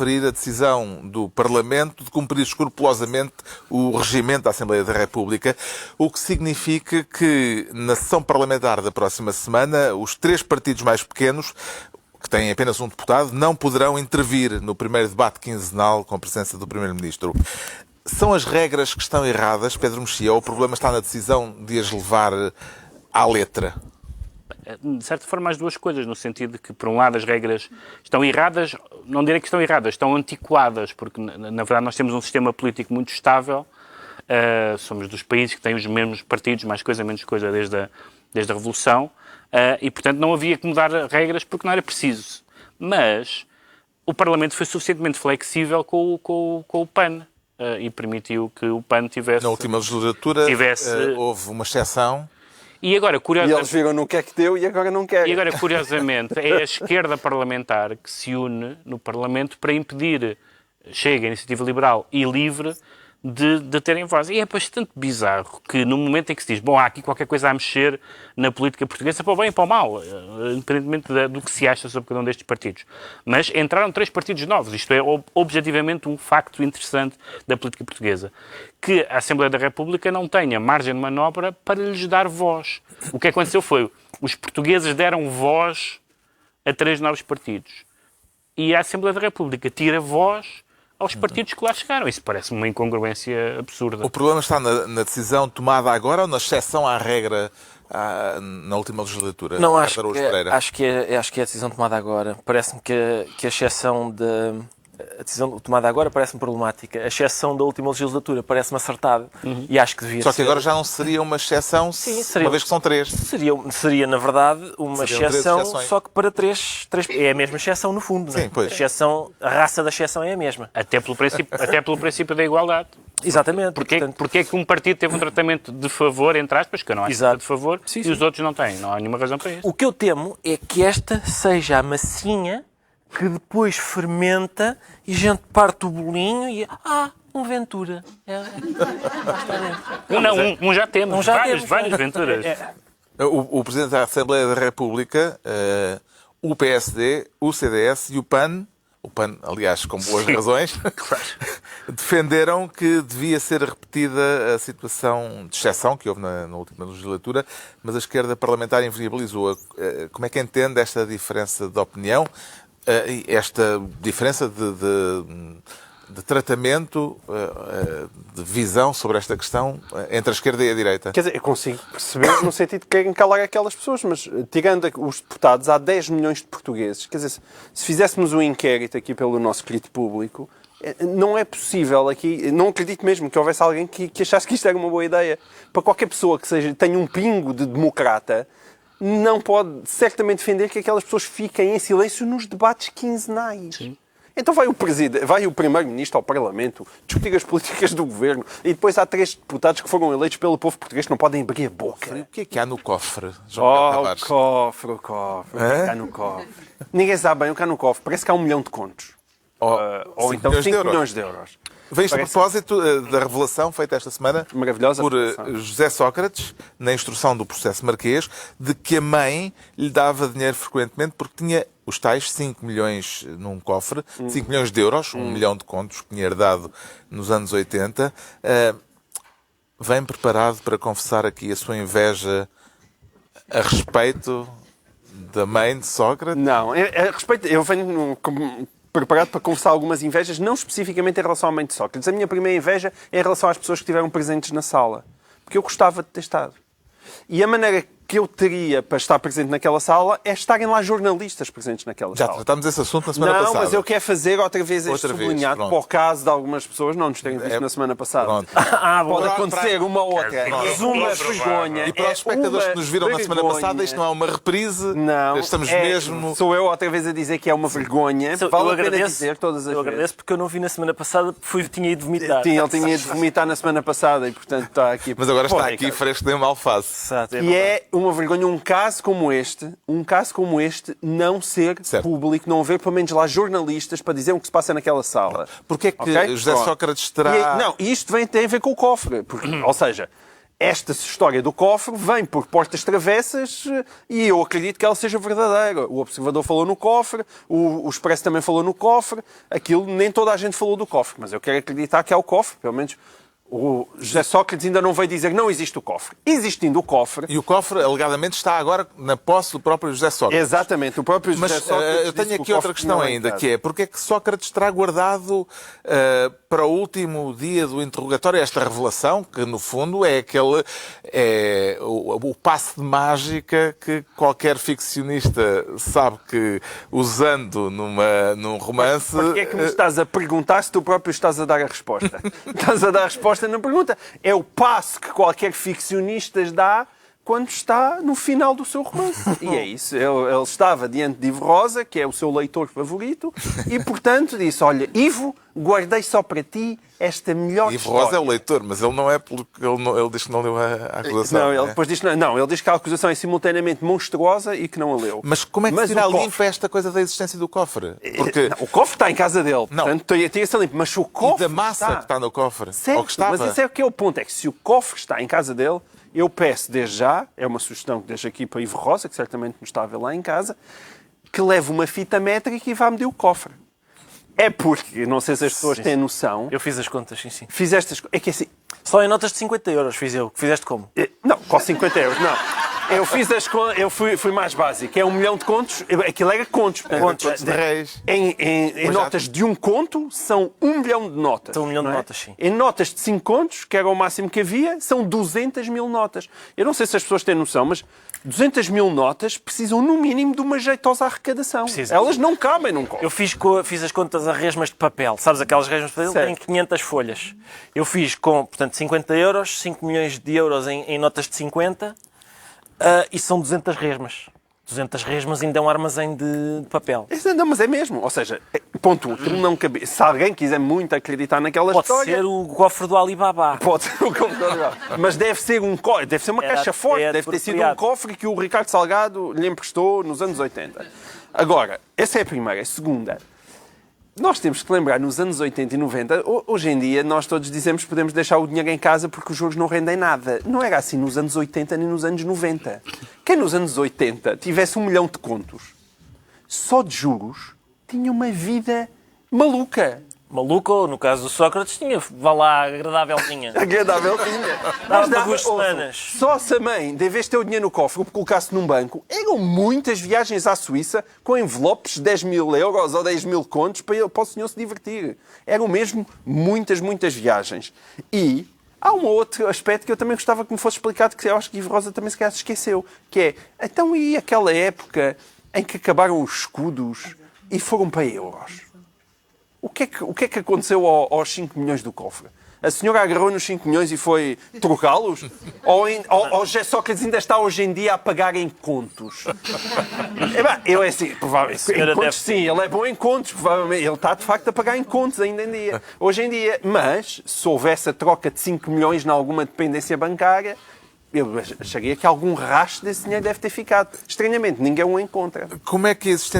referir a decisão do Parlamento de cumprir escrupulosamente o regimento da Assembleia da República, o que significa que, na sessão parlamentar da próxima semana, os 3 partidos mais pequenos, que têm apenas um deputado, não poderão intervir no primeiro debate quinzenal com a presença do Primeiro-Ministro. São as regras que estão erradas, Pedro Mexia, ou o problema está na decisão de as levar à letra? De certa forma, as duas coisas, no sentido de que, por um lado, as regras estão erradas, não direi que estão erradas, estão antiquadas, porque, na verdade, nós temos um sistema político muito estável, somos dos países que têm os mesmos partidos, mais coisa, menos coisa, desde a Revolução, e, portanto, não havia que mudar regras porque não era preciso. Mas o Parlamento foi suficientemente flexível com o PAN, e permitiu que o PAN tivesse... Na última legislatura houve uma exceção... E agora, curiosamente... E eles viram no que é que deu e agora não querem. E agora, curiosamente, é a esquerda parlamentar que se une no Parlamento para impedir Chega, a Iniciativa Liberal e Livre de terem voz. E é bastante bizarro que, no momento em que se diz bom, há aqui qualquer coisa a mexer na política portuguesa, para o bem e para o mal, independentemente do que se acha sobre cada um destes partidos. Mas entraram 3 partidos novos. Isto é objetivamente um facto interessante da política portuguesa. Que a Assembleia da República não tenha margem de manobra para lhes dar voz. O que aconteceu foi, os portugueses deram voz a 3 novos partidos. E a Assembleia da República tira voz aos partidos que lá chegaram. Isso parece-me uma incongruência absurda. O problema está na decisão tomada agora ou na exceção à regra na última legislatura? Não, acho que é a decisão tomada agora. Parece-me que a exceção a decisão tomada agora parece-me problemática. A exceção da última legislatura parece-me acertada e acho que devia ser. Só que agora já não seria uma exceção, uma vez que são 3. Seria na verdade, uma exceção, só que para 3. É a mesma exceção, no fundo. Sim, não é? pois. A raça da exceção é a mesma. Até pelo princípio da igualdade. Exatamente. Porque é que um partido teve um tratamento de favor, entre aspas, que eu não acho que é de favor, sim. E os outros não têm? Não há nenhuma razão para isso. O que eu temo é que esta seja a massinha que depois fermenta e a gente parte o bolinho e... um Ventura. Um já temos. Várias Venturas. O Presidente da Assembleia da República, o PSD, o CDS e o PAN, aliás, com boas razões, defenderam que devia ser repetida a situação de exceção que houve na última legislatura, mas a esquerda parlamentar inviabilizou-a. Como é que entende esta diferença de opinião? Esta diferença de tratamento, de visão sobre esta questão entre a esquerda e a direita? Quer dizer, eu consigo perceber no sentido de querem calar aquelas pessoas, mas tirando os deputados, há 10 milhões de portugueses. Quer dizer, se fizéssemos um inquérito aqui pelo nosso querido público, não é possível aqui, não acredito mesmo que houvesse alguém que achasse que isto era uma boa ideia. Para qualquer pessoa que tenha um pingo de democrata, não pode certamente defender que aquelas pessoas fiquem em silêncio nos debates quinzenais. Sim. Então vai o Primeiro-Ministro ao Parlamento discutir as políticas do Governo e depois há 3 deputados que foram eleitos pelo povo português que não podem abrir a boca. O que é que há no cofre, João Tavares? O cofre. O que há no cofre? Ninguém sabe bem o que há no cofre. Parece que há 1 milhão de contos. Ou então 5 milhões de euros. Vem isto a propósito da revelação feita esta semana por José Sócrates, na instrução do processo Marquês, de que a mãe lhe dava dinheiro frequentemente porque tinha os tais 5 milhões num cofre, 5 milhões de euros, 1 milhão de contos que tinha herdado nos anos 80. Vem preparado para confessar aqui a sua inveja a respeito da mãe de Sócrates? Não, a respeito, eu venho preparado para confessar algumas invejas, não especificamente em relação à mãe de Sócrates. A minha primeira inveja é em relação às pessoas que estiveram presentes na sala. Porque eu gostava de ter estado. E a maneira que eu teria para estar presente naquela sala é estarem lá jornalistas presentes naquela sala. Já tratámos esse assunto na semana passada. Não, mas eu quero fazer outra vez este sublinhado para o caso de algumas pessoas não nos terem visto na semana passada. Pode acontecer uma outra. Mas uma vergonha. E para os espectadores que nos viram na semana passada, isto não é uma reprise. Não. Estamos mesmo... Sou eu outra vez a dizer que é uma vergonha. Vale a pena dizer todas as vezes. Eu agradeço porque eu não vi na semana passada, tinha ido vomitar. Ele tinha ido vomitar na semana passada e, portanto, está aqui. Mas agora está aqui fresco de uma alface. E é uma vergonha um caso como este não ser público, não haver pelo menos lá jornalistas para dizer o que se passa naquela sala. Porquê é que José Sócrates terá... Isto tem a ver com o cofre. Ou seja, esta história do cofre vem por portas travessas e eu acredito que ela seja verdadeira. O Observador falou no cofre, o Expresso também falou no cofre, aquilo nem toda a gente falou do cofre, mas eu quero acreditar que é o cofre, pelo menos o José Sócrates ainda não veio dizer que não existe o cofre. Existindo o cofre... E o cofre, alegadamente, está agora na posse do próprio José Sócrates. Exatamente, o próprio José Mas Sócrates eu tenho disse aqui outra questão ainda, que é porque é que Sócrates terá guardado para o último dia do interrogatório esta revelação, que no fundo é o passe de mágica que qualquer ficcionista sabe que, usando num romance... Porque é que me estás a perguntar se tu próprio estás a dar a resposta? Estás a dar a resposta na pergunta. É o passo que qualquer ficcionista dá quando está no final do seu romance. E é isso. Ele estava diante de Ivo Rosa, que é o seu leitor favorito, e, portanto, disse, olha, Ivo, guardei só para ti esta melhor Ivo história. Rosa é o leitor, mas ele não é porque ele diz que não leu a acusação. Não, ele né? depois diz que não. Ele diz que a acusação é simultaneamente monstruosa e que não a leu. Mas como é que se tira o cofre- limpo esta coisa da existência do cofre? Porque... Não, o cofre está em casa dele. Não. Portanto, tem esse limpo. Mas se o E cofre da massa que está no cofre? Certo, Ou que estava? mas esse é o que é o ponto. É que se o cofre está em casa dele, eu peço desde já, é uma sugestão que deixo aqui para Ivo Rosa, que certamente me está a ver lá em casa, que leve uma fita métrica e vá medir o cofre. É porque, não sei se as pessoas têm noção, Eu fiz as contas, sim. fizeste as... É que assim... Só em notas de 50 euros fiz eu. Fizeste como? Não, com 50 euros, não. Eu fiz as contas, eu fui mais básico. É 1 milhão de contos, aquilo era contos. Portanto, Contos de reis. Em notas de 1 conto, são 1 milhão de notas. São 1 milhão de não é? notas, sim. Em notas de 5 contos, que era o máximo que havia, são 200 mil notas. Eu não sei se as pessoas têm noção, mas 200 mil notas precisam, no mínimo, de uma jeitosa arrecadação. Precisam. Elas não cabem num cofre. Eu fiz as contas a resmas de papel. Sabes aquelas resmas de papel? Certo. Tem 500 folhas. Eu fiz com, portanto, 50 euros, 5 milhões de euros em notas de 50 e são 200 resmas. 200 resmas ainda é um armazém de papel. Não, mas é mesmo. Ou seja, ponto 1, aquilo não cabe. Se alguém quiser muito acreditar naquela Pode história... ser o cofre do Alibaba. Pode ser um computador. Mas deve ser deve ser uma Era- caixa forte, era deve ter sido um apropriado. cofre que o Ricardo Salgado lhe emprestou nos anos 80. Agora, essa é a primeira. A segunda, nós temos que lembrar, nos anos 80 e 90, hoje em dia, nós todos dizemos que podemos deixar o dinheiro em casa porque os juros não rendem nada. Não era assim nos anos 80 nem nos anos 90. Quem nos anos 80 tivesse 1 milhão de contos, só de juros, tinha uma vida maluca. Maluco, no caso do Sócrates, tinha, vá lá, agradávelzinha. Agradável tinha. Dava Mas para 2 ouçam, semanas. Só se a mãe, em vez de ter o dinheiro no cofre, o colocasse num banco, eram muitas viagens à Suíça com envelopes de 10 mil euros ou 10 mil contos para o senhor se divertir. Eram mesmo muitas viagens. E há um outro aspecto que eu também gostava que me fosse explicado, que eu acho que Ivo Rosa também se calhar se esqueceu, que é, então e aquela época em que acabaram os escudos e foram para euros? O que é que aconteceu aos 5 milhões do cofre? A senhora agarrou nos 5 milhões e foi trocá-los? Ou José Sócrates ainda está hoje em dia a pagar em contos? Eu é assim, provavelmente. Em senhora contos, deve- sim, ele é bom em contos, provavelmente. Ele está de facto a pagar em contos ainda em dia. Hoje em dia. Mas, se houvesse a troca de 5 milhões em alguma dependência bancária, eu acharia que algum rastro desse dinheiro deve ter ficado. Estranhamente, ninguém o encontra. Como é que a existência